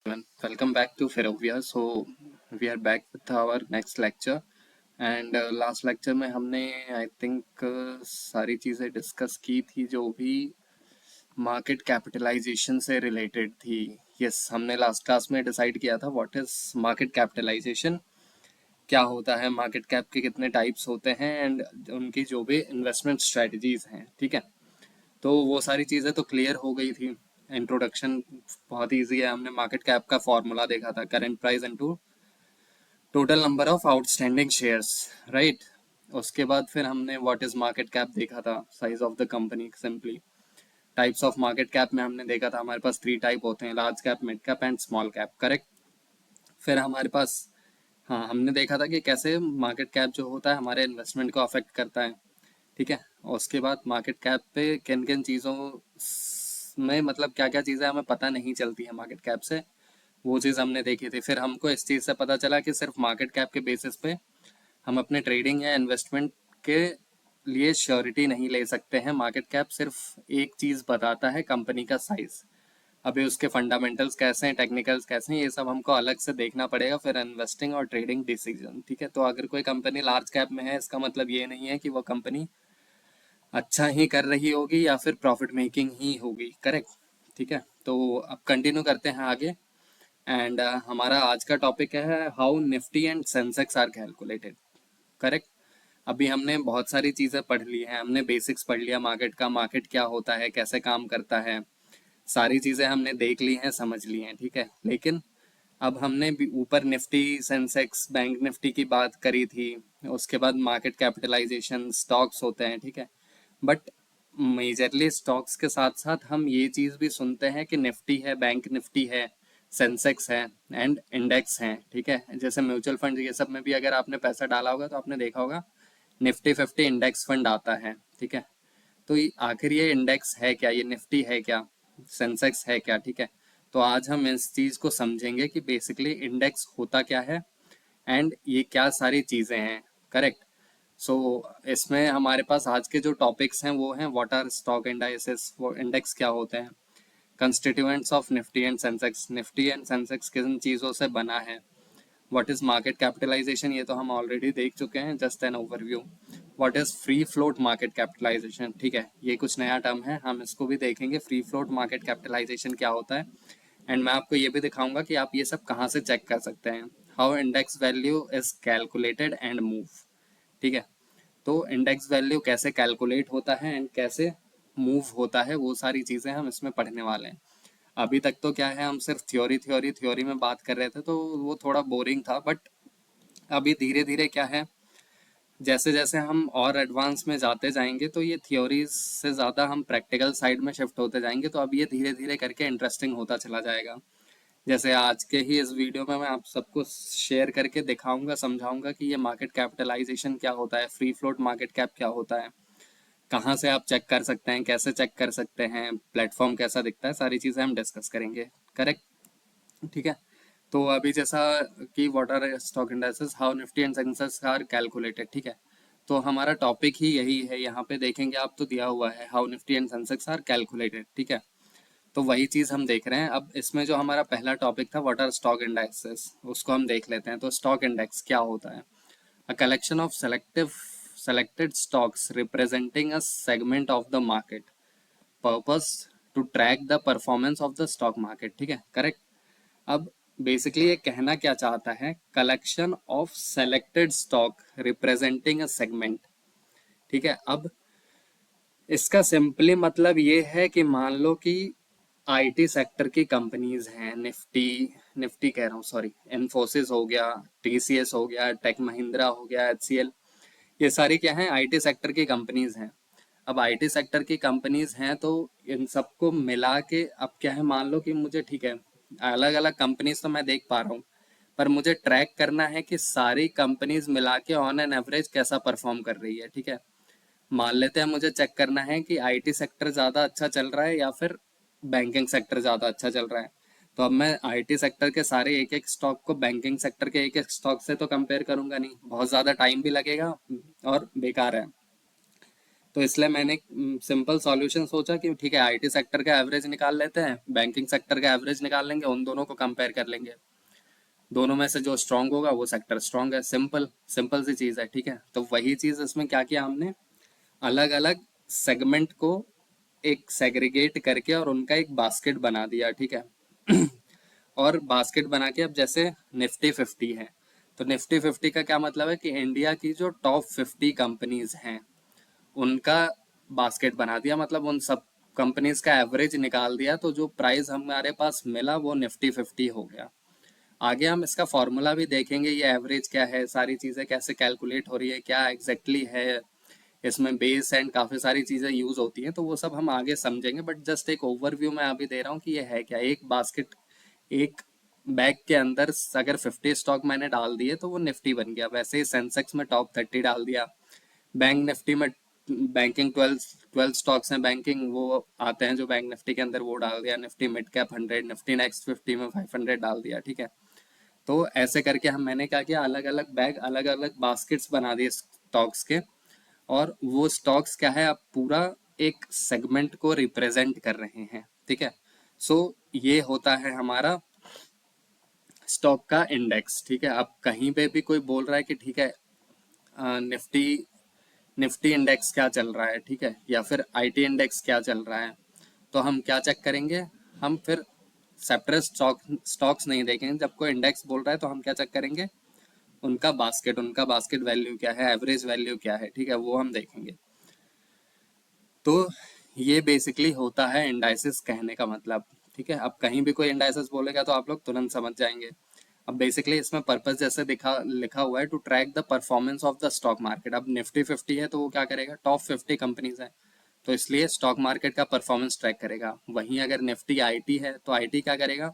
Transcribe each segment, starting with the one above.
Welcome back to Ferrovia. So we are back with our next lecture and last lecture में हमने I think सारी चीज़ें discuss की थी जो भी मार्केट कैपिटलाइजेशन से रिलेटेड थी. यस, हमने लास्ट क्लास में डिसाइड किया था व्हाट इज मार्केट कैपिटलाइजेशन, क्या होता है, मार्केट कैप के कितने टाइप्स होते हैं एंड उनकी जो भी इन्वेस्टमेंट स्ट्रेटजीज हैं. ठीक है, तो वो सारी चीज़ें तो क्लियर हो गई थी. इंट्रोडक्शन बहुत इजी है. हमने मार्केट कैप का फॉर्मूला देखा था, current price into total number of outstanding shares, right. उसके बाद फिर हमने व्हाट इज मार्केट कैप देखा था, size of the company simply. Types of market cap में हमने देखा था हमारे पास 3 टाइप होते हैं, large cap, mid cap and small cap, correct. फिर हमारे पास, हाँ, हमने देखा था कि कैसे मार्केट कैप जो होता है हमारे इन्वेस्टमेंट को अफेक्ट करता है. ठीक है, और उसके बाद मार्केट कैप पे किन किन चीज़ों में, मतलब क्या क्या चीज़ें हमें पता नहीं चलती है मार्केट कैप से, वो चीज़ हमने देखी थी. फिर हमको इस चीज़ से पता चला कि सिर्फ मार्केट कैप के बेसिस पे हम अपने ट्रेडिंग या इन्वेस्टमेंट के लिए श्योरिटी नहीं ले सकते हैं. मार्केट कैप सिर्फ एक चीज़ बताता है, कंपनी का साइज. अभी उसके फंडामेंटल्स कैसे हैं, टेक्निकल्स कैसे हैं, ये सब हमको अलग से देखना पड़ेगा फिर इन्वेस्टिंग और ट्रेडिंग डिसीजन. ठीक है, तो अगर कोई कंपनी लार्ज कैप में है, इसका मतलब ये नहीं है कि वो कंपनी अच्छा ही कर रही होगी या फिर प्रॉफिट मेकिंग ही होगी, करेक्ट. ठीक है, तो अब कंटिन्यू करते हैं आगे. एंड हमारा आज का टॉपिक है how Nifty and Sensex are calculated, correct. अभी हमने बहुत सारी चीज़ें पढ़ ली हैं, हमने बेसिक्स पढ़ लिया मार्केट का, मार्केट क्या होता है, कैसे काम करता है, सारी चीज़ें हमने देख ली हैं, समझ ली हैं. ठीक है, लेकिन अब हमने भी ऊपर निफ्टी, सेंसेक्स, बैंक निफ्टी की बात करी थी. उसके बाद मार्केट कैपिटलाइजेशन, स्टॉक्स होते हैं. ठीक है, बट मेजरली स्टॉक्स के साथ साथ हम ये चीज़ भी सुनते हैं कि निफ्टी है, बैंक निफ्टी है, सेंसेक्स है एंड इंडेक्स हैं. ठीक है, जैसे म्यूचुअल फंड ये सब में भी अगर आपने पैसा डाला होगा तो आपने देखा होगा निफ्टी 50 इंडेक्स फंड आता है. ठीक है, तो आखिर ये इंडेक्स है क्या, ये निफ्टी है क्या, सेंसेक्स है क्या. ठीक है, तो आज हम इस चीज़ को समझेंगे कि बेसिकली इंडेक्स होता क्या है एंड ये क्या सारी चीज़ें हैं, करेक्ट. सो इसमें हमारे पास आज के जो टॉपिक्स हैं वो हैं व्हाट आर स्टॉक इंडाइसेस, वो इंडेक्स क्या होते हैं, constituents of Nifty and Sensex, Nifty and Sensex किन चीज़ों से बना है, व्हाट इज मार्केट कैपिटलाइजेशन, ये तो हम ऑलरेडी देख चुके हैं, just an overview. What is free float market capitalization, ठीक है, ये कुछ नया टर्म है, हम इसको भी देखेंगे, फ्री फ्लोट मार्केट कैपिटलाइजेशन क्या होता है. एंड मैं आपको ये भी दिखाऊंगा कि आप ये सब कहाँ से चेक कर सकते हैं, how index value is calculated and move. ठीक है, तो इंडेक्स वैल्यू कैसे कैलकुलेट होता है एंड कैसे मूव होता है, वो सारी चीज़ें हम इसमें पढ़ने वाले हैं. अभी तक तो क्या है, हम सिर्फ थ्योरी थ्योरी थ्योरी में बात कर रहे थे तो वो थोड़ा बोरिंग था. बट अभी धीरे धीरे क्या है, जैसे जैसे हम और एडवांस में जाते जाएंगे तो ये थ्योरीज से ज़्यादा हम प्रैक्टिकल साइड में शिफ्ट होते जाएंगे, तो अब ये धीरे धीरे करके इंटरेस्टिंग होता चला जाएगा. जैसे आज के ही इस वीडियो में मैं आप सबको शेयर करके दिखाऊंगा, समझाऊंगा कि ये मार्केट कैपिटलाइजेशन क्या होता है, फ्री फ्लोट मार्केट कैप क्या होता है, कहाँ से आप चेक कर सकते हैं, कैसे चेक कर सकते हैं, प्लेटफॉर्म कैसा दिखता है, सारी चीज़ें हम डिस्कस करेंगे, करेक्ट. ठीक है, तो अभी जैसा कि what are stock indices, how Nifty and Sensex are calculated. ठीक है, तो हमारा टॉपिक ही यही है, यहाँ पे देखेंगे आप तो दिया हुआ है how Nifty and Sensex are calculated. ठीक है, तो वही चीज़ हम देख रहे हैं. अब इसमें जो हमारा पहला टॉपिक था व्हाट आर स्टॉक इंडेक्सेस, उसको हम देख लेते हैं. तो स्टॉक इंडेक्स क्या होता है, a collection of selected stocks representing a segment of the market, purpose to track the performance of the stock market. ठीक है, करेक्ट. अब बेसिकली ये कहना क्या चाहता है, collection of selected stock representing a segment. ठीक है, अब इसका सिंपली मतलब ये है कि मान लो कि आईटी सेक्टर की कंपनीज हैं, निफ्टी, निफ्टी कह रहा हूँ सॉरी, इन्फोसिस हो गया, टीसीएस हो गया, टेक महिंद्रा हो गया, एचसीएल, ये सारी क्या है, आईटी सेक्टर की कंपनीज हैं. अब आईटी सेक्टर की कंपनीज हैं तो इन सबको मिला के अब क्या है, मान लो कि मुझे, ठीक है, अलग अलग कंपनीज तो मैं देख पा रहा हूँ, पर मुझे ट्रैक करना है कि सारी कंपनीज मिला के ऑन एन एवरेज कैसा परफॉर्म कर रही है. ठीक है, मान लेते हैं मुझे चेक करना है कि आईटी सेक्टर ज़्यादा अच्छा चल रहा है या फिर बैंकिंग सेक्टर ज़्यादा अच्छा चल रहा है. तो अब मैं आईटी सेक्टर के सारे एक एक स्टॉक को बैंकिंग सेक्टर के एक एक स्टॉक से तो कंपेयर करूंगा नहीं, बहुत ज़्यादा टाइम भी लगेगा और बेकार है. तो इसलिए मैंने सिंपल सॉल्यूशन सोचा कि ठीक है, आईटी सेक्टर का एवरेज निकाल लेते हैं, बैंकिंग सेक्टर का एवरेज निकाल लेंगे, उन दोनों को कंपेयर कर लेंगे, दोनों में से जो स्ट्रांग होगा वो सेक्टर स्ट्रांग है। सिंपल सिंपल सी चीज़ है, ठीक है। तो वही चीज़ इसमें क्या किया हमने, अलग अलग सेगमेंट को एक सेग्रीगेट करके और उनका एक बास्केट बना दिया, ठीक है। और बास्केट बना के अब जैसे निफ्टी 50 है, तो निफ्टी 50 का क्या मतलब है कि इंडिया की जो टॉप 50 कंपनीज हैं उनका बास्केट बना दिया, मतलब उन सब कंपनीज का एवरेज निकाल दिया, तो जो प्राइस हमारे पास मिला वो निफ्टी 50 हो गया। आगे हम इसका फॉर्मूला भी देखेंगे, ये एवरेज क्या है, सारी चीज़ें कैसे कैलकुलेट हो रही है, क्या एग्जैक्टली है इसमें, बेस एंड काफ़ी सारी चीज़ें यूज़ होती हैं, तो वो सब हम आगे समझेंगे। बट जस्ट एक ओवरव्यू मैं अभी दे रहा हूँ कि ये है क्या। एक बास्केट, एक बैग के अंदर अगर 50 स्टॉक मैंने डाल दिए तो वो निफ्टी बन गया। वैसे ही सेंसेक्स में टॉप 30 डाल दिया, बैंक निफ्टी में बैंकिंग 12 स्टॉक्स हैं बैंकिंग, वो आते हैं जो बैंक निफ्टी के अंदर, वो डाल दिया। Nifty mid cap 100, Nifty next 50 में 500 डाल दिया, ठीक है। तो ऐसे करके हम मैंने क्या किया, अलग अलग बैग, अलग अलग बास्केट्स बना दिए स्टॉक्स के। और वो स्टॉक्स क्या है, अब पूरा एक सेगमेंट को रिप्रेजेंट कर रहे हैं, ठीक है। सो ये होता है हमारा स्टॉक का इंडेक्स, ठीक है। अब कहीं पे भी कोई बोल रहा है कि ठीक है, निफ्टी निफ्टी इंडेक्स क्या चल रहा है, ठीक है, या फिर आईटी इंडेक्स क्या चल रहा है, तो हम क्या चेक करेंगे, हम फिर सेपरेट स्टॉक्स नहीं देखेंगे। जब कोई इंडेक्स बोल रहा है तो हम क्या चेक करेंगे, उनका बास्केट वैल्यू क्या है, एवरेज वैल्यू क्या है, ठीक है, वो हम देखेंगे। तो ये बेसिकली होता है इंडाइसिस कहने का मतलब, ठीक है। अब कहीं भी कोई इंडाइसिस बोलेगा तो आप लोग तुरंत समझ जाएंगे। अब बेसिकली इसमें पर्पस जैसे लिखा हुआ है, to track the performance of the stock market. अब निफ्टी 50 है तो वो क्या करेगा, टॉप 50 कंपनीज है, तो इसलिए स्टॉक मार्केट का परफॉर्मेंस ट्रैक करेगा। वहीं अगर निफ्टी आईटी है तो आईटी क्या करेगा,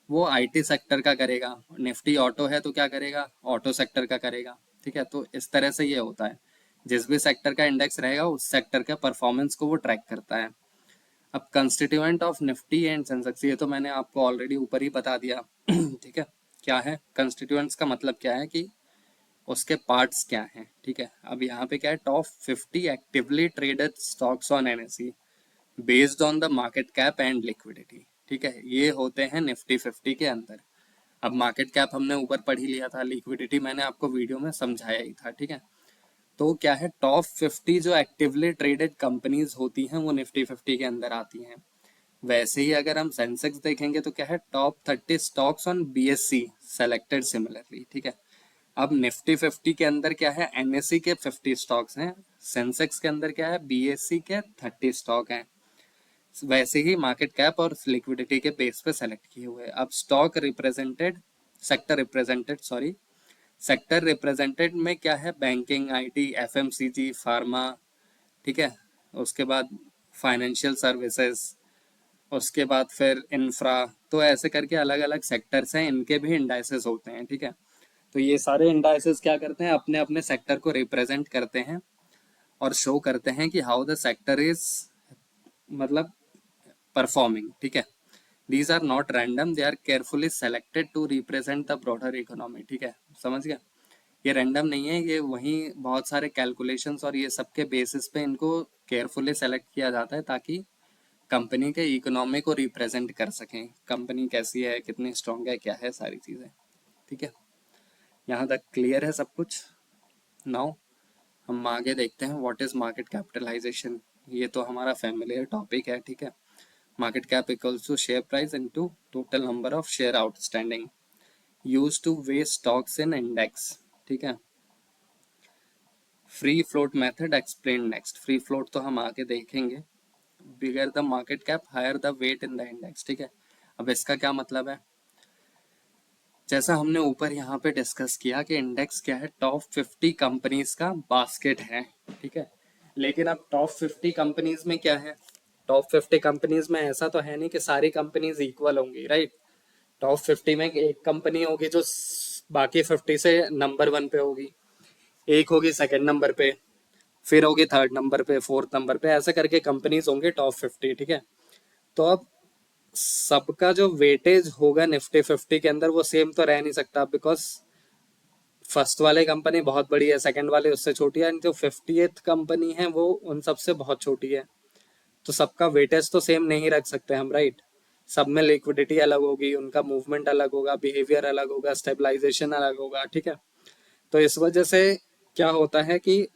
वो आईटी सेक्टर का करेगा। निफ्टी ऑटो है तो क्या करेगा, ऑटो सेक्टर का करेगा, ठीक है। तो इस तरह से ये होता है, जिस भी सेक्टर का इंडेक्स रहेगा उस सेक्टर के परफॉर्मेंस को वो ट्रैक करता है। अब constituent of Nifty and Sensex, ये तो मैंने आपको ऑलरेडी ऊपर ही बता दिया। ठीक है, क्या है कंस्टिट्यूएंट्स का मतलब, क्या है कि उसके पार्ट्स क्या हैं, ठीक है। अब यहाँ पे क्या है, top 50 actively traded stocks on NSE based on the market cap and liquidity, ठीक है। ये होते हैं निफ्टी 50 के अंदर। अब मार्केट कैप हमने ऊपर पढ़ ही लिया था, लिक्विडिटी मैंने आपको वीडियो में समझाया ही था, ठीक है। तो क्या है, टॉप 50 जो एक्टिवली ट्रेडेड कंपनीज होती हैं वो निफ्टी 50 के अंदर आती हैं। वैसे ही अगर हम सेंसेक्स देखेंगे तो क्या है, top 30 stocks on BSc selected similarly, ठीक है। अब निफ्टी 50 के अंदर क्या है, एनएससी के 50 स्टॉक्स हैं, सेंसेक्स के अंदर क्या है, बीएससी के 30 स्टॉक हैं। वैसे ही मार्केट कैप और लिक्विडिटी के बेस पे सेलेक्ट किए हुए। अब stock represented, sector represented, sorry, sector represented में क्या है, बैंकिंग, आईटी, एफएमसीजी, फार्मा, ठीक है। उसके बाद फाइनेंशियल सर्विसेज, उसके बाद फिर इंफ्रा। तो ऐसे करके अलग अलग सेक्टर्स हैं, इनके भी इंडाइसेस होते हैं, ठीक है। तो ये सारे इंडाइसेस क्या करते हैं, अपने अपने सेक्टर को रिप्रेजेंट करते हैं और शो करते हैं कि हाउ द सेक्टर इज, मतलब परफॉर्मिंग, ठीक है। These are not random, they are carefully selected to represent the broader economy, ठीक है, समझ गया। ये रैंडम नहीं है, ये वहीं बहुत सारे कैलकुलेशंस और ये सब के बेसिस पे इनको केयरफुली सेलेक्ट किया जाता है, ताकि कंपनी के इकोनॉमी को रिप्रेजेंट कर सकें, कंपनी कैसी है, कितनी स्ट्रांग है, क्या है, सारी चीज़ें, ठीक है। यहाँ तक क्लियर है सब कुछ। नाउ हम आगे देखते हैं, व्हाट इज मार्केट कैपिटलाइजेशन। ये तो हमारा फैमिलियर टॉपिक है, ठीक है। Market cap equals to share price into total number of share outstanding used to weigh stocks in index, ठीक है। Free float method explain next. Free float तो हम आगे देखेंगे। Bigger the market cap higher the weight in the index, ठीक है। अब इसका क्या मतलब है, जैसा हमने ऊपर यहाँ पे डिस्कस किया कि इंडेक्स क्या है, टॉप 50 कंपनीज का बास्केट है, ठीक है। लेकिन अब टॉप 50 कंपनीज में क्या है, टॉप 50 कंपनीज में ऐसा तो है नहीं कि सारी कंपनीज इक्वल होंगी, राइट। टॉप 50 में एक कंपनी होगी जो बाकी 50 से नंबर 1 पे होगी, एक होगी सेकंड नंबर पे, फिर होगी थर्ड नंबर पे, फोर्थ नंबर पे, ऐसे करके कंपनीज होंगे टॉप 50, ठीक है। तो अब सबका जो वेटेज होगा निफ्टी 50 के अंदर वो सेम तो रह नहीं सकता, बिकॉज फर्स्ट वाले कंपनी बहुत बड़ी है, सेकंड वाले उससे छोटी है, जो 50th कंपनी है वो उन सबसे बहुत छोटी है। तो सबका वेटेज तो सेम नहीं रख सकते हम, राइट। सब में लिक्विडिटी अलग होगी, उनका मूवमेंट अलग होगा, बिहेवियर अलग होगा, स्टेबलाइजेशन अलग होगा, ठीक है। तो इस वजह से क्या होता है कि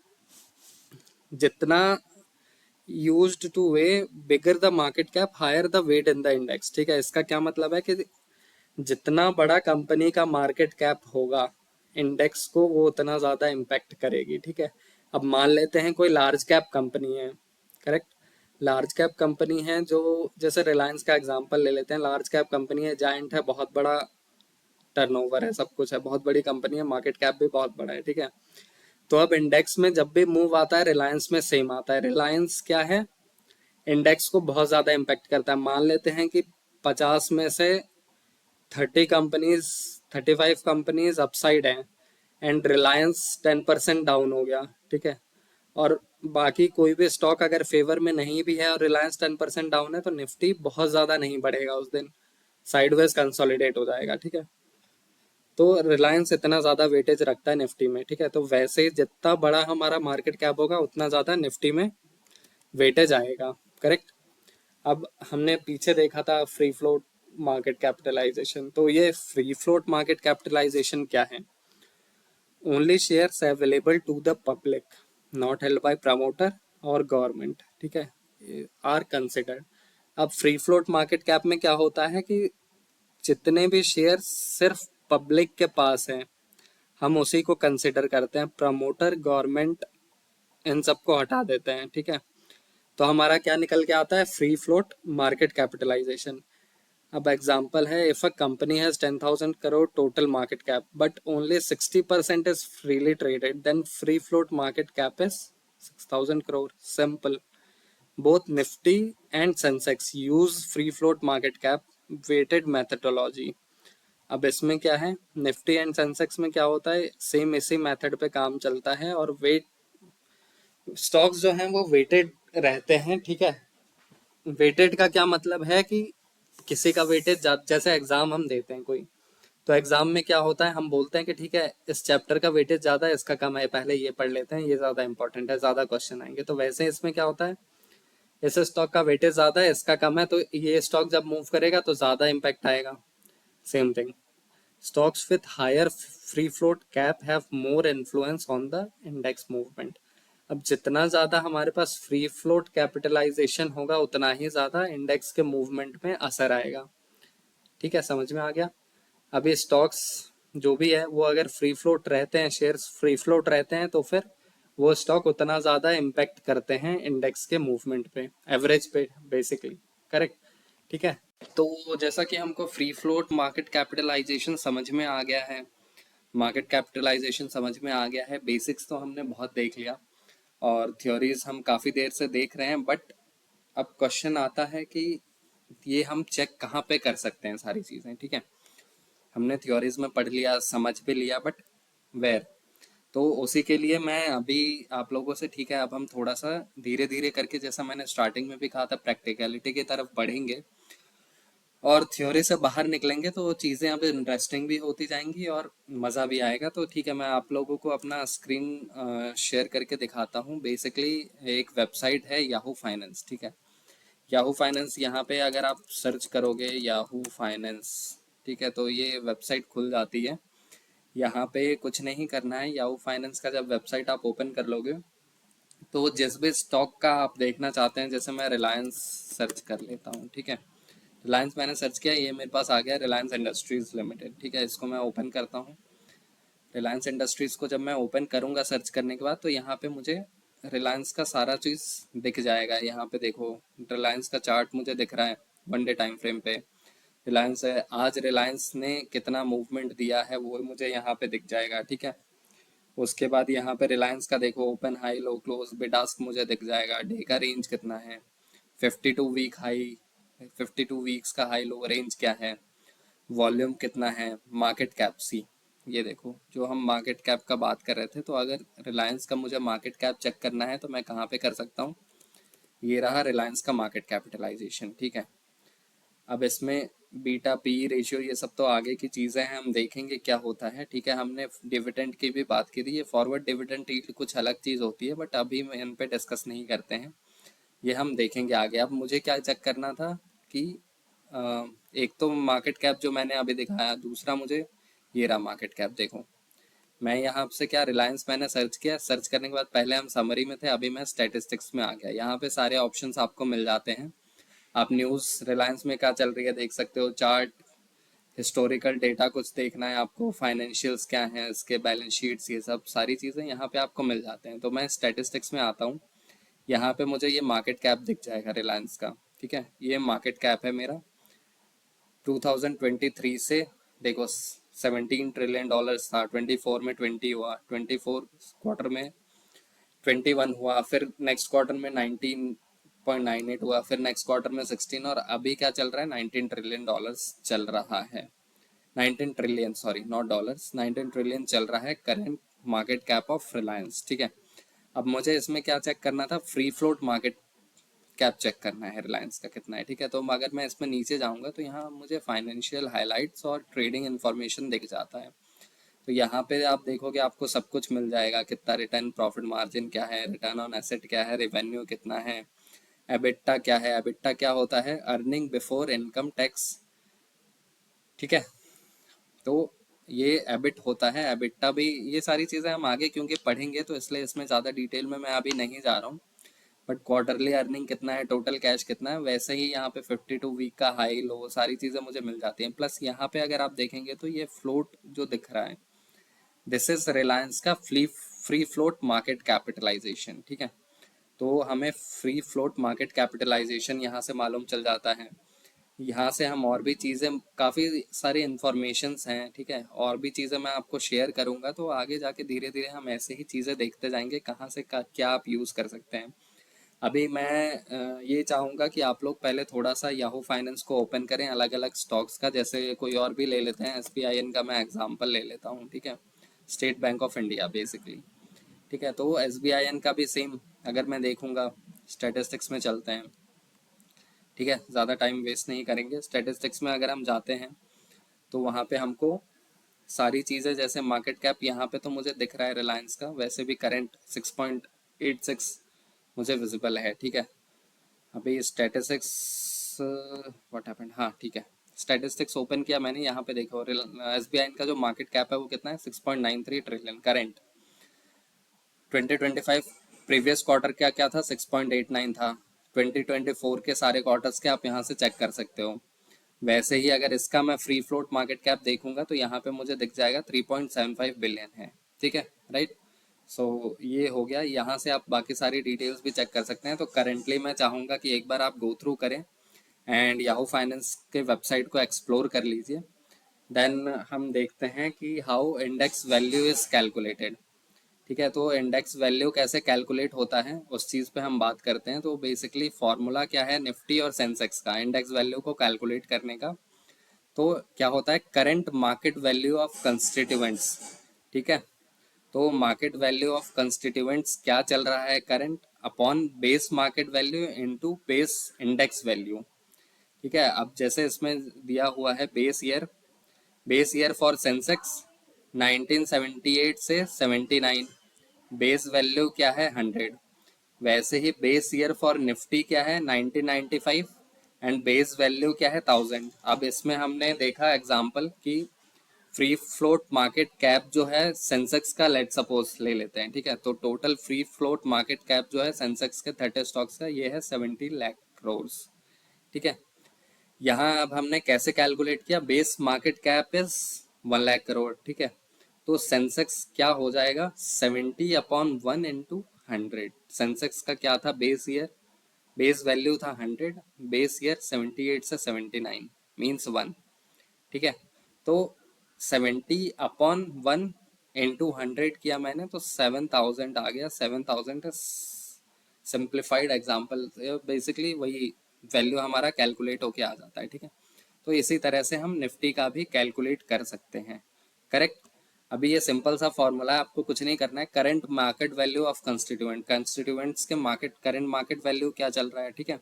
जितना used to weigh bigger the market cap higher the weight in the index, ठीक है। इसका क्या मतलब है कि जितना बड़ा कंपनी का मार्केट कैप होगा इंडेक्स को, वो उतना ज्यादा इम्पैक्ट करेगी, ठीक है। अब मान लेते हैं कोई लार्ज कैप कंपनी है, करेक्ट। लार्ज कैप कंपनी है जो, जैसे रिलायंस का एग्जांपल ले लेते हैं। लार्ज कैप कंपनी है, जायंट है, बहुत बड़ा टर्नओवर है, सब कुछ है, बहुत बड़ी कंपनी है, मार्केट कैप भी बहुत बड़ा है, ठीक है। तो अब इंडेक्स में जब भी मूव आता है, रिलायंस में सेम आता है। रिलायंस क्या है, इंडेक्स को बहुत ज्यादा इम्पैक्ट करता है। मान लेते हैं कि 50 में से 30 कंपनीज, 35 कंपनीज अपसाइड हैं, एंड रिलायंस 10% डाउन हो गया, ठीक है। और बाकी कोई भी स्टॉक अगर फेवर में नहीं भी है और रिलायंस 10% डाउन है, तो निफ्टी बहुत ज्यादा नहीं बढ़ेगा उस दिन, साइडवेज कंसोलिडेट हो जाएगा, ठीक है। तो रिलायंस इतना ज्यादा वेटेज रखता है निफ्टी में, ठीक है। तो वैसे ही जितना बड़ा हमारा मार्केट कैप होगा उतना ज्यादा निफ्टी में वेटेज आएगा, करेक्ट। अब हमने पीछे देखा था फ्री फ्लोट मार्केट कैपिटलाइजेशन। तो ये फ्री फ्लोट मार्केट कैपिटलाइजेशन क्या है? Only shares available to the public, not held by promoter और गवर्नमेंट, ठीक है, आर कंसिडर्ड। अब फ्री फ्लोट मार्केट कैप में क्या होता है कि जितने भी शेयर सिर्फ पब्लिक के पास हैं, हम उसी को कंसिडर करते हैं। प्रमोटर, गवर्नमेंट, इन सबको हटा देते हैं, ठीक है। तो हमारा क्या निकल के आता है? Free float market capitalization. अब एग्जांपल है, if a company has 10,000 crore total market cap but only 60% is freely traded, then free float market cap is 6,000 crore. Simple. Both Nifty and Sensex use free float market cap weighted methodology. अब इसमें क्या है, Nifty and Sensex में क्या होता है, same इसी method पे काम चलता है, और वेट स्टॉक्स जो हैं वो वेटेड रहते हैं, ठीक है। वेटेड का क्या मतलब है कि किसी का वेटेज, जैसे एग्जाम हम देते हैं कोई, तो एग्जाम में क्या होता है, हम बोलते हैं कि ठीक है इस चैप्टर का वेटेज ज्यादा है, इसका कम है, पहले ये पढ़ लेते हैं, ये ज्यादा इंपॉर्टेंट है, ज्यादा क्वेश्चन आएंगे। तो वैसे इसमें क्या होता है, इस स्टॉक का वेटेज ज्यादा है, इसका कम है, तो ये स्टॉक जब मूव करेगा तो ज्यादा इम्पैक्ट आएगा। Same thing, stocks with higher free float cap have more influence on the index movement। अब जितना ज्यादा हमारे पास फ्री फ्लोट कैपिटलाइजेशन होगा उतना ही ज्यादा इंडेक्स के मूवमेंट में असर आएगा, ठीक है। समझ में आ गया? अभी स्टॉक्स जो भी है वो अगर फ्री फ्लोट रहते हैं, शेयर्स फ्री फ्लोट रहते हैं, तो फिर वो स्टॉक उतना ज्यादा इम्पैक्ट करते हैं इंडेक्स के मूवमेंट पे, एवरेज पे बेसिकली, करेक्ट, ठीक है। तो जैसा कि हमको फ्री फ्लोट मार्केट कैपिटलाइजेशन समझ में आ गया है, मार्केट कैपिटलाइजेशन समझ में आ गया है, बेसिक्स तो हमने बहुत देख लिया और थ्योरीज हम काफ़ी देर से देख रहे हैं। बट अब क्वेश्चन आता है कि ये हम चेक कहाँ पे कर सकते हैं सारी चीज़ें, ठीक है। हमने थ्योरीज में पढ़ लिया, समझ भी लिया, बट वेयर? तो उसी के लिए मैं अभी आप लोगों से, ठीक है, अब हम थोड़ा सा धीरे धीरे करके, जैसा मैंने स्टार्टिंग में भी कहा था, प्रैक्टिकलिटी की तरफ बढ़ेंगे और थ्योरी से बाहर निकलेंगे, तो चीज़ें अब इंटरेस्टिंग भी होती जाएंगी और मज़ा भी आएगा। तो ठीक है, मैं आप लोगों को अपना स्क्रीन शेयर करके दिखाता हूँ। बेसिकली एक वेबसाइट है याहू फाइनेंस, ठीक है। याहू फाइनेंस, यहाँ पे अगर आप सर्च करोगे याहू फाइनेंस, ठीक है, तो ये वेबसाइट खुल जाती है। यहाँ पे कुछ नहीं करना है। याहू फाइनेंस का जब वेबसाइट आप ओपन कर लोगे, तो जिस भी स्टॉक का आप देखना चाहते हैं, जैसे मैं रिलायंस सर्च कर लेता हूँ, ठीक है। रिलायंस मैंने सर्च किया, ये मेरे पास आ गया रिलायंस इंडस्ट्रीज लिमिटेड, ठीक है। इसको मैं ओपन करता हूँ। रिलायंस इंडस्ट्रीज को जब मैं ओपन करूँगा सर्च करने के बाद, तो यहाँ पे मुझे रिलायंस का सारा चीज़ दिख जाएगा। यहाँ पे देखो, रिलायंस का चार्ट मुझे दिख रहा है 1 डे टाइम फ्रेम पे। रिलायंस है, आज रिलायंस ने कितना मूवमेंट दिया है वो मुझे यहाँ पे दिख जाएगा, ठीक है। उसके बाद यहाँ पे रिलायंस का देखो, open high low close bid ask मुझे दिख जाएगा। डे का रेंज कितना है, 52 वीक हाई, 52 वीक्स का हाई लो रेंज क्या है, वॉल्यूम कितना है, मार्केट कैप सी। ये देखो, जो हम मार्केट कैप का बात कर रहे थे, तो अगर रिलायंस का मुझे मार्केट कैप चेक करना है तो मैं कहाँ पे कर सकता हूँ? ये रहा रिलायंस का मार्केट कैपिटलाइजेशन, ठीक है। अब इसमें बीटा पी रेशियो ये सब तो आगे की चीज़ें हैं, हम देखेंगे क्या होता है। ठीक है, हमने डिविडेंड की भी बात की थी, ये फॉरवर्ड डिविडेंड कुछ अलग चीज़ होती है, बट अभी मैं इन पे डिस्कस नहीं करते हैं, ये हम देखेंगे आगे। अब मुझे क्या चेक करना था कि एक तो मार्केट कैप जो मैंने अभी दिखाया, दूसरा मुझे ये रहा मार्केट कैप। देखो मैं यहाँ से क्या, रिलायंस मैंने सर्च किया, सर्च करने के बाद पहले हम समरी में थे, अभी मैं स्टैटिस्टिक्स में आ गया। यहाँ पे सारे ऑप्शंस आपको मिल जाते हैं। आप न्यूज़ रिलायंस में क्या चल रही है देख सकते हो, चार्ट, हिस्टोरिकल डेटा कुछ देखना है आपको, फाइनेंशियल्स क्या हैं इसके, बैलेंस शीट्स, ये सब सारी चीज़ें यहाँ पे आपको मिल जाते हैं। तो मैं स्टैटिस्टिक्स में आता हूँ, यहाँ पे मुझे ये मार्केट कैप दिख जाएगा रिलायंस का। ठीक है, ये मार्केट कैप है मेरा 2023 से। देखो 17 ट्रिलियन डॉलर्स था, 24 में 20 हुआ, 24 क्वार्टर में 21 हुआ, फिर नेक्स्ट क्वार्टर में 19.98 हुआ, फिर नेक्स्ट क्वार्टर में 16, और अभी क्या चल रहा है, 19 ट्रिलियन डॉलर्स चल रहा है। 19 trillion, sorry not dollars, 19 trillion चल रहा है current market cap of Reliance. ठीक है, अब मुझे इसमें क्या चेक करना था, free float market cap check करना है रिलायंस का कितना है। ठीक है, तो अगर मैं इसमें नीचे जाऊंगा तो यहाँ मुझे फाइनेंशियल हाइलाइट्स और ट्रेडिंग इन्फॉर्मेशन दिख जाता है। तो यहाँ पे आप देखोगे आपको सब कुछ मिल जाएगा, कितना रिटर्न, प्रॉफिट मार्जिन क्या है, रिटर्न ऑन एसेट क्या है, रेवेन्यू कितना है, एबिट्टा क्या है। एबिट्टा क्या होता है, अर्निंग बिफोर इनकम टैक्स। ठीक है, तो ये एबिट होता है, एबिट्टा भी, ये सारी चीज़ें हम आगे क्योंकि पढ़ेंगे तो इसलिए इसमें ज़्यादा डिटेल में मैं अभी नहीं जा रहा हूँ। बट क्वार्टरली अर्निंग कितना है, टोटल कैश कितना है, वैसे ही यहाँ पे 52 वीक का हाई लो सारी चीज़ें मुझे मिल जाती हैं। प्लस यहाँ पे अगर आप देखेंगे तो ये फ्लोट जो दिख रहा है, दिस इज रिलायंस का फ्री फ्लोट मार्केट कैपिटलाइजेशन। ठीक है, तो हमें फ्री फ्लोट मार्केट कैपिटलाइजेशन यहाँ से मालूम चल जाता है। यहाँ से हम और भी चीज़ें, काफ़ी सारी इंफॉर्मेशंस हैं। ठीक है, और भी चीज़ें मैं आपको शेयर करूँगा, तो आगे जाके धीरे धीरे हम ऐसे ही चीज़ें देखते जाएंगे, कहाँ से क्या आप यूज़ कर सकते हैं। अभी मैं ये चाहूँगा कि आप लोग पहले थोड़ा सा याहू फाइनेंस को ओपन करें अलग अलग स्टॉक्स का, जैसे कोई और भी ले लेते हैं, एसबीआईएन का मैं एग्जांपल ले लेता हूँ। ठीक है, state bank of India basically. ठीक है, तो एसबीआईएन का भी सेम अगर मैं देखूँगा, स्टैटिस्टिक्स में चलते हैं। ठीक है, ज़्यादा टाइम वेस्ट नहीं करेंगे, स्टैटिस्टिक्स में अगर हम जाते हैं तो वहाँ पे हमको सारी चीज़ें, जैसे मार्केट कैप यहाँ पे तो मुझे दिख रहा है रिलायंस का, वैसे भी करंट 6.86 मुझे विजिबल है। ठीक है, अभी स्टैटिस्टिक्स, व्हाट हैपेंड, हाँ ठीक है, स्टैटिस्टिक्स ओपन किया मैंने, यहाँ पे देखो एसबीआई का जो मार्केट कैप है वो कितना है, 6.93 ट्रिलियन करंट। 2025 प्रीवियस क्वार्टर क्या क्या था, 6.89 था। 2024 के सारे क्वार्टर्स के आप यहाँ से चेक कर सकते हो। वैसे ही अगर इसका मैं फ्री फ्लोट मार्केट कैप देखूंगा तो यहाँ पे मुझे दिख जाएगा 3.75 बिलियन है। ठीक है, राइट। सो ये हो गया, यहाँ से आप बाकी सारी डिटेल्स भी चेक कर सकते हैं। तो करेंटली मैं चाहूँगा कि एक बार आप गो थ्रू करें एंड याहू फाइनेंस के वेबसाइट को एक्सप्लोर कर लीजिए। देन हम देखते हैं कि how index value is calculated. ठीक है, तो इंडेक्स वैल्यू कैसे कैलकुलेट होता है उस चीज़ पे हम बात करते हैं। तो बेसिकली फॉर्मूला क्या है निफ्टी और सेंसेक्स का इंडेक्स वैल्यू को कैलकुलेट करने का। तो क्या होता है, current market value of constituents. ठीक है, तो मार्केट वैल्यू ऑफ कंस्टिट्यूएंट्स क्या चल रहा है, current upon base market value into base index value. ठीक है, अब जैसे इसमें दिया हुआ है बेस ईयर फॉर सेंसेक्स 1978 से 79, बेस वैल्यू क्या है 100। वैसे ही बेस ईयर फॉर निफ्टी क्या है 1995 एंड बेस वैल्यू क्या है 1000। अब इसमें हमने देखा एग्जांपल कि फ्री फ्लोट मार्केट कैप जो है सेंसेक्स का, लेट सपोज ले लेते हैं। ठीक है, तो total free float market cap जो है सेंसेक्स के 30 स्टॉक्स का ये है 70 लाख करोड़। ठीक है, यहाँ अब हमने कैसे कैलकुलेट किया, base market cap is 1 lakh crore. ठीक है, तो सेंसेक्स क्या हो जाएगा, 70/1 इंटू 100। सेंसेक्स का क्या था बेस ईयर, बेस वैल्यू था 100, बेस ईयर 78 से 79 मीन्स 1। ठीक है, तो 70/1 इंटू 100 किया मैंने तो 7000 आ गया। 7000 सिंप्लीफाइड एग्जाम्पल, बेसिकली वही वैल्यू हमारा कैलकुलेट होके आ जाता है। ठीक है, तो इसी तरह से हम निफ्टी का भी कैलकुलेट कर सकते हैं। करेक्ट, अभी ये सिंपल सा फॉर्मूला है, आपको कुछ नहीं करना है। Current market value of constituents के मार्केट करंट मार्केट वैल्यू क्या चल रहा है। ठीक है,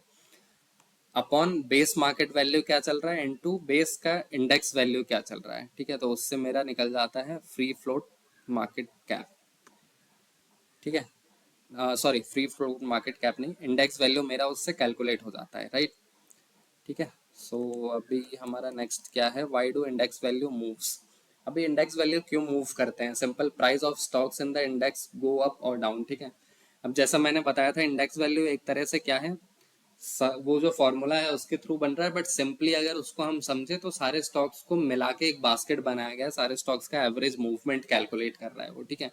अपॉन बेस मार्केट वैल्यू क्या चल रहा है इनटू बेस का इंडेक्स वैल्यू क्या चल रहा है, ठीक है। तो उससे मेरा निकल जाता है फ्री फ्लोट मार्केट कैप, ठीक है। Sorry, free float market cap नहीं, इंडेक्स वैल्यू मेरा उससे कैलकुलेट हो जाता है, राइट। ठीक है। सो अभी हमारा नेक्स्ट क्या है, why do index value moves. अभी इंडेक्स वैल्यू क्यों मूव करते हैं, simple, price of stocks in the index go up और डाउन, ठीक है। अब जैसा मैंने बताया था, इंडेक्स वैल्यू एक तरह से क्या है, वो जो फॉर्मूला है उसके थ्रू बन रहा है, बट सिंपली अगर उसको हम समझे तो सारे स्टॉक्स को मिला के एक बास्केट बनाया गया है, सारे स्टॉक्स का एवरेज मूवमेंट कैलकुलेट कर रहा है वो, ठीक है,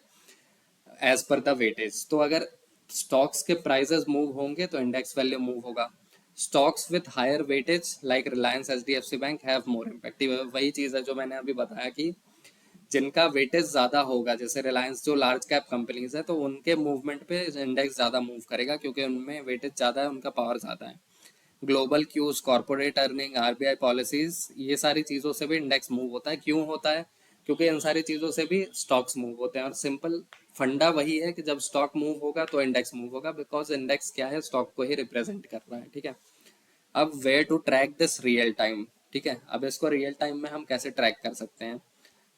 एज पर द वेटेज। तो अगर स्टॉक्स के प्राइसेस मूव होंगे तो इंडेक्स वैल्यू मूव होगा। Stocks with higher weightage like Reliance, HDFC bank have more impact. वही चीज है जो मैंने अभी बताया कि जिनका वेटेज ज्यादा होगा, जैसे रिलायंस जो लार्ज कैप कंपनीज है, तो उनके मूवमेंट पे इंडेक्स ज्यादा मूव करेगा क्योंकि उनमें वेटेज ज्यादा है, उनका पावर ज्यादा है। Global cues, corporate earning, RBI policies, ये सारी चीजों से भी इंडेक्स मूव होता है। क्यों होता है, क्योंकि इन सारी चीजों से भी स्टॉक्स मूव होते हैं। और सिंपल फंडा वही है कि जब स्टॉक मूव होगा तो इंडेक्स मूव होगा, बिकॉज इंडेक्स क्या है, स्टॉक को ही रिप्रेजेंट कर रहा है, ठीक है। अब where to track this real time, ठीक है। अब इसको रियल टाइम में हम कैसे ट्रैक कर सकते हैं,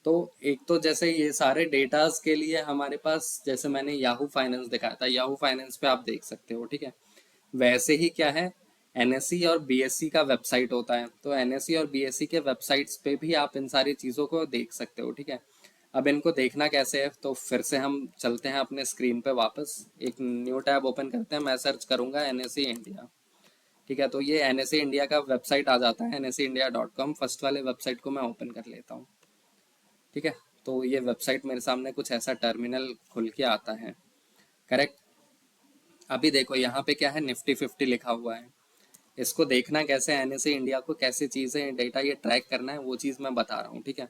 तो एक तो जैसे ये सारे डेटाज के लिए हमारे पास, जैसे मैंने याहू फाइनेंस दिखाया था, याहू फाइनेंस पे आप देख सकते हो, ठीक है। वैसे ही क्या है, एनएससी और बीएससी का वेबसाइट होता है, तो एनएससी और बीएससी के वेबसाइट्स पे भी आप इन सारी चीज़ों को देख सकते हो, ठीक है। अब इनको देखना कैसे है, तो फिर से हम चलते हैं अपने स्क्रीन पे वापस, एक न्यू टैब ओपन करते हैं, मैं सर्च करूंगा एनएससी इंडिया, ठीक है। तो ये एनएससी इंडिया का वेबसाइट आ जाता है, nseIndia.com, फर्स्ट वाले वेबसाइट को मैं ओपन कर लेता हूँ, ठीक है। तो ये वेबसाइट मेरे सामने कुछ ऐसा टर्मिनल खुल के आता है, करेक्ट। अभी देखो यहाँ पे क्या है, निफ्टी 50 लिखा हुआ है। इसको देखना कैसे, एनएसए इंडिया को कैसे चीज़ें डेटा ये ट्रैक करना है, वो चीज़ मैं बता रहा हूँ, ठीक है।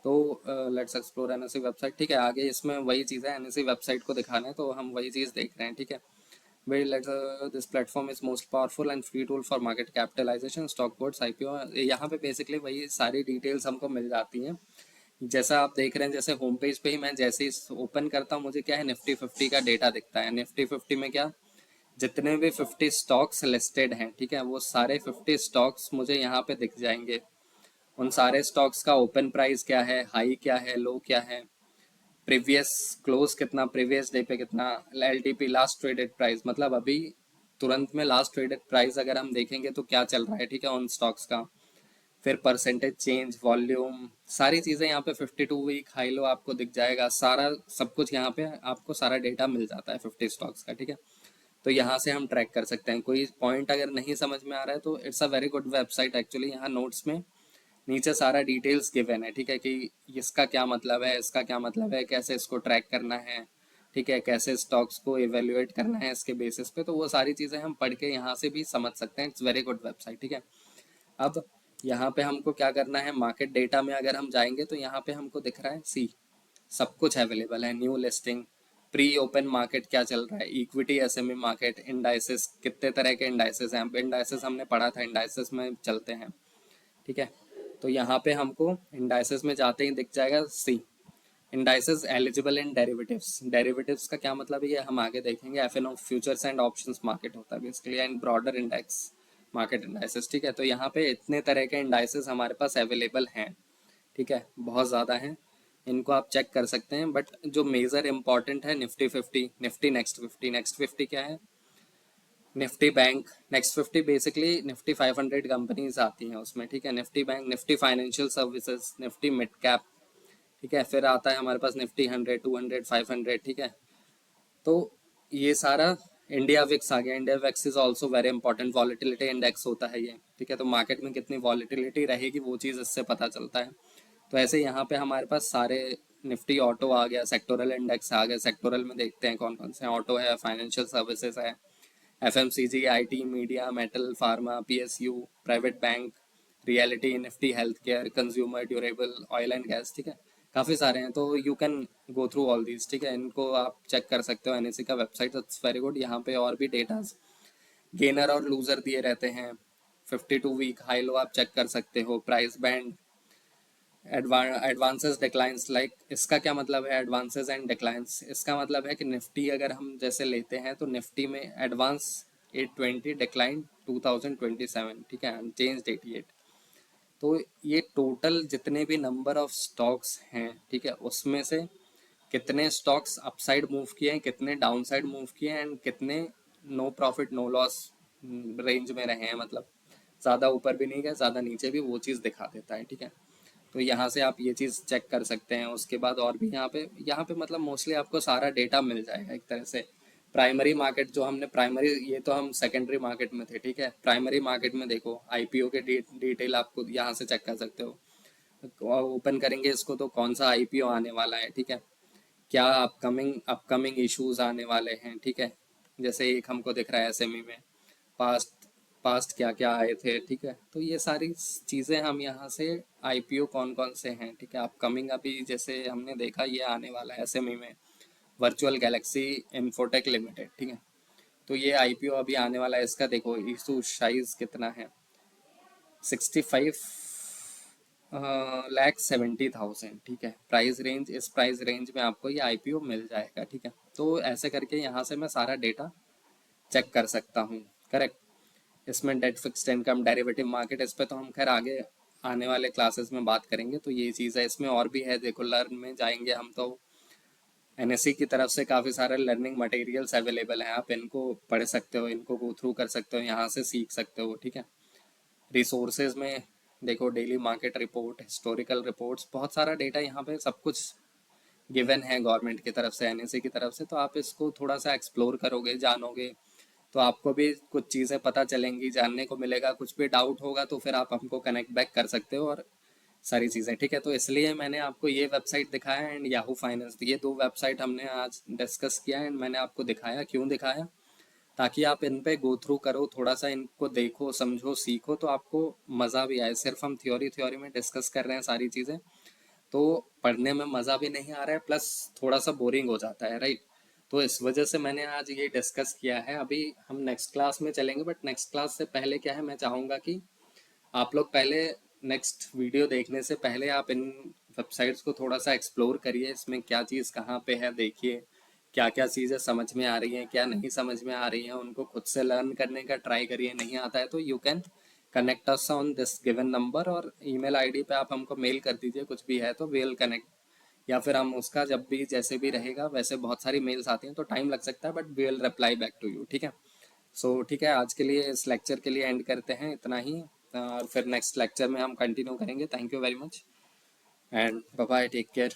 तो लेट्स एक्सप्लोर एनएसए वेबसाइट, ठीक है। आगे इसमें वही चीज़ है, एनएसए वेबसाइट को दिखाना है, तो हम वही चीज़ देख रहे हैं, ठीक है। Very let's, this platform is most powerful and free tool for market capitalization, stock codes, IPO. यहाँ पे बेसिकली वही सारी डिटेल्स हमको मिल जाती हैं। जैसा आप देख रहे हैं, जैसे होम पेज पे ही मैं जैसे ही ओपन करता हूँ, मुझे क्या है, निफ्टी 50 का डेटा दिखता है। निफ्टी 50 में क्या, जितने भी 50 स्टॉक्स लिस्टेड हैं, ठीक है, वो सारे 50 स्टॉक्स मुझे यहाँ पे दिख जाएंगे। उन सारे स्टॉक्स का ओपन प्राइस क्या है, हाई क्या है, लो क्या है, प्रीवियस क्लोज कितना, प्रीवियस डे पे कितना, एलटीपी, लास्ट ट्रेडेड प्राइस, मतलब अभी तुरंत में लास्ट ट्रेडेड प्राइस अगर हम देखेंगे तो क्या चल रहा है, ठीक है, उन स्टॉक्स का। फिर परसेंटेज चेंज, वॉल्यूम, सारी चीज़ें यहाँ पे 52 वीक हाई लो आपको दिख जाएगा, सारा सब कुछ यहाँ पे आपको सारा डेटा मिल जाता है 50 स्टॉक्स का, ठीक है। तो यहाँ से हम ट्रैक कर सकते हैं। कोई पॉइंट अगर नहीं समझ में आ रहा है तो it's a very good website actually. यहाँ नोट्स में नीचे सारा डिटेल्स गिवन है, ठीक है, कि इसका क्या मतलब है, इसका क्या मतलब है, कैसे इसको ट्रैक करना है, ठीक है, कैसे स्टॉक्स को इवेल्युएट करना है इसके बेसिस पे, तो वो सारी चीज़ें हम पढ़ के यहाँ से भी समझ सकते हैं। इट्स वेरी गुड वेबसाइट, ठीक है। अब यहाँ पे हमको क्या करना है, मार्केट डेटा में अगर हम जाएंगे तो यहाँ पे हमको दिख रहा है, सी, सब कुछ अवेलेबल है, new listing, pre open market क्या चल रहा है, इक्विटी एसएमई मार्केट, इंडाइसेस, कितने तरह के इंडाइसेस हैं, इंडाइसेस हमने पढ़ा था, इंडाइसेस में चलते हैं, ठीक है। तो यहाँ पे हमको इंडाइसेस में जाते ही दिख जाएगा, see, indices eligible in derivatives. Derivatives का क्या मतलब है ये हम आगे देखेंगे। FNO, futures and options market होता है basically, and broader index market indices, ठीक है। तो यहाँ पे इतने तरह के इंडाइसेस हमारे पास अवेलेबल हैं, ठीक है, बहुत ज़्यादा हैं। इनको आप चेक कर सकते हैं, बट जो मेजर इंपॉर्टेंट है, निफ्टी 50, निफ्टी नेक्स्ट 50। नेक्स्ट 50 क्या है, Nifty bank, next 50 basically Nifty 500 companies आती हैं उसमें, ठीक है। Nifty bank, Nifty financial services, Nifty mid cap, ठीक है। फिर आता है हमारे पास निफ्टी 100, 200, 500, ठीक है। तो ये सारा इंडिया विक्स आ गया। India VIX is also very important, volatility index होता है ये, ठीक है। तो मार्केट में कितनी वॉलिटिलिटी रहेगी वो चीज़ इससे पता चलता है। तो ऐसे यहाँ पे हमारे पास सारे, निफ्टी ऑटो आ गया, सेक्टोरल इंडेक्स आ गया। सेक्टोरल में देखते हैं कौन कौन से, ऑटो है, फाइनेंशियल सर्विसेज है, FMCG, IT, media, metal, pharma, PSU, private bank, reality, Nifty health care, consumer durable, oil and gas, ठीक है। काफ़ी सारे हैं, तो you can go through all these, ठीक है। इनको आप चेक कर सकते हो, एनएससी का वेबसाइट, इट्स वेरी गुड। यहाँ पे और भी डेटाज, गेनर और लूजर दिए रहते हैं, 52 वीक हाई लो आप चेक कर सकते हो, price band, advances declines, like इसका क्या मतलब है, एडवांसेस एंड डिक्लाइंस, इसका मतलब है कि निफ्टी अगर हम जैसे लेते हैं तो निफ्टी में एडवांस 820 डिक्लाइन 2027, ठीक है, अनचेंज्ड 88। तो ये टोटल जितने भी नंबर ऑफ स्टॉक्स हैं, ठीक है, उसमें से कितने स्टॉक्स अपसाइड मूव किए हैं, कितने डाउनसाइड मूव किए हैं, एंड कितने no profit no loss range में रहे हैं, मतलब ज़्यादा ऊपर भी नहीं गए ज़्यादा नीचे भी, वो चीज़ दिखा देता है, ठीक है। तो यहाँ से आप ये चीज़ चेक कर सकते हैं। उसके बाद और भी यहाँ पे मतलब मोस्टली आपको सारा डेटा मिल जाएगा एक तरह से। प्राइमरी मार्केट जो हमने प्राइमरी, ये तो हम सेकेंडरी मार्केट में थे, ठीक है। प्राइमरी मार्केट में देखो आईपीओ के डिटेल आपको यहाँ से चेक कर सकते हो। ओपन करेंगे इसको तो कौन सा आईपीओ आने वाला है, ठीक है, क्या अपकमिंग अपकमिंग इश्यूज आने वाले हैं, ठीक है। जैसे एक हमको दिख रहा है एसएमई में पास्ट पास्ट क्या क्या आए थे, ठीक है। तो ये सारी चीज़ें हम यहाँ से आईपीओ कौन कौन से हैं, ठीक है, अपकमिंग अभी जैसे हमने देखा ये आने वाला है एसएमई में, वर्चुअल गैलेक्सी इंफोटेक लिमिटेड, ठीक है। तो ये आईपीओ अभी आने वाला है, इसका देखो इशू साइज कितना है, 65,70,000, ठीक है। प्राइस रेंज, इस प्राइस रेंज में आपको ये आईपीओ मिल जाएगा, ठीक है। तो ऐसे करके यहाँ से मैं सारा डेटा चेक कर सकता हूँ, करेक्ट। इसमें debt fixed income derivative market, इस पे तो हम खैर आगे आने वाले क्लासेस में बात करेंगे। तो ये चीज़ है, इसमें और भी है, देखो लर्न में जाएंगे हम तो एनएससी की तरफ से काफ़ी सारे लर्निंग मटेरियल्स अवेलेबल हैं, आप इनको पढ़ सकते हो, इनको गो थ्रू कर सकते हो, यहाँ से सीख सकते हो, ठीक है। रिसोर्सेज में देखो daily market report, historical reports, बहुत सारा डेटा यहाँ पे सब कुछ गिवन है गवर्नमेंट की तरफ से, एनएससी की तरफ से। तो आप इसको थोड़ा सा एक्सप्लोर करोगे, जानोगे, तो आपको भी कुछ चीज़ें पता चलेंगी, जानने को मिलेगा। कुछ भी डाउट होगा तो फिर आप हमको कनेक्ट बैक कर सकते हो, और सारी चीज़ें, ठीक है। तो इसलिए मैंने आपको ये वेबसाइट दिखाया एंड याहू फाइनेंस, ये दो वेबसाइट हमने आज डिस्कस किया एंड मैंने आपको दिखाया। क्यों दिखाया? ताकि आप इन पे गो थ्रू करो, थोड़ा सा इनको देखो, समझो, सीखो, तो आपको मज़ा भी आए। सिर्फ हम थ्योरी थ्योरी में डिस्कस कर रहे हैं सारी चीज़ें, तो पढ़ने में मज़ा भी नहीं आ रहा है, प्लस थोड़ा सा बोरिंग हो जाता है, राइट। तो इस वजह से मैंने आज ये डिस्कस किया है। अभी हम नेक्स्ट क्लास में चलेंगे, बट नेक्स्ट क्लास से पहले क्या है, मैं चाहूँगा कि आप लोग पहले नेक्स्ट वीडियो देखने से पहले आप इन वेबसाइट्स को थोड़ा सा एक्सप्लोर करिए, इसमें क्या चीज़ कहाँ पे है देखिए, क्या क्या चीज़ें समझ में आ रही हैं, क्या नहीं समझ में आ रही हैं, उनको खुद से लर्न करने का ट्राई करिए। नहीं आता है तो you can connect us on this given number, और ईमेल आईडी पे आप हमको मेल कर दीजिए, कुछ भी है तो विल कनेक्ट, या फिर हम उसका जब भी जैसे भी रहेगा, वैसे बहुत सारी मेल्स आती हैं तो टाइम लग सकता है, but we will reply back to you, ठीक है। सो ठीक है, आज के लिए इस लेक्चर के लिए एंड करते हैं इतना ही, और फिर नेक्स्ट लेक्चर में हम कंटिन्यू करेंगे। Thank you very much and bye bye, take care.